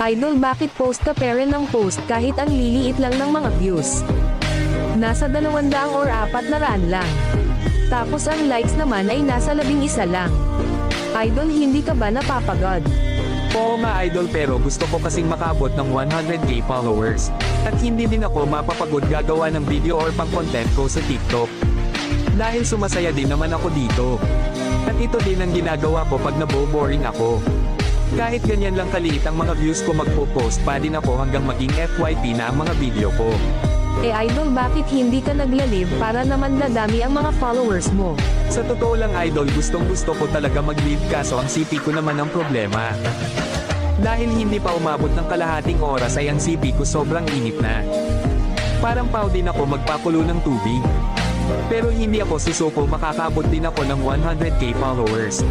Idol, bakit post ka pa rin ng post kahit ang liliit lang ng mga views? Nasa 200 or 400 lang. Tapos ang likes naman ay nasa 11 lang. Idol, hindi ka ba napapagod? Oo nga idol, pero gusto ko kasing makabot ng 100k followers. At hindi din ako mapapagod gagawa ng video or pang content ko sa TikTok. Dahil sumasaya din naman ako dito. At ito din ang ginagawa ko pag naboboring ako. Kahit ganyan lang kaliit ang mga views ko, magpo-post pa din ako hanggang maging FYP na ang mga video ko. Idol, bakit hindi ka nagla-live para naman dadami ang mga followers mo? Sa totoo lang idol, gustong gusto ko talaga mag-live, kaso ang CP ko naman ang problema. Dahil hindi pa umabot ng kalahating oras ay ang CP ko sobrang init na. Parang pao din ako magpakulo ng tubig. Pero hindi ako susuko, makakabot din ako ng 100k followers.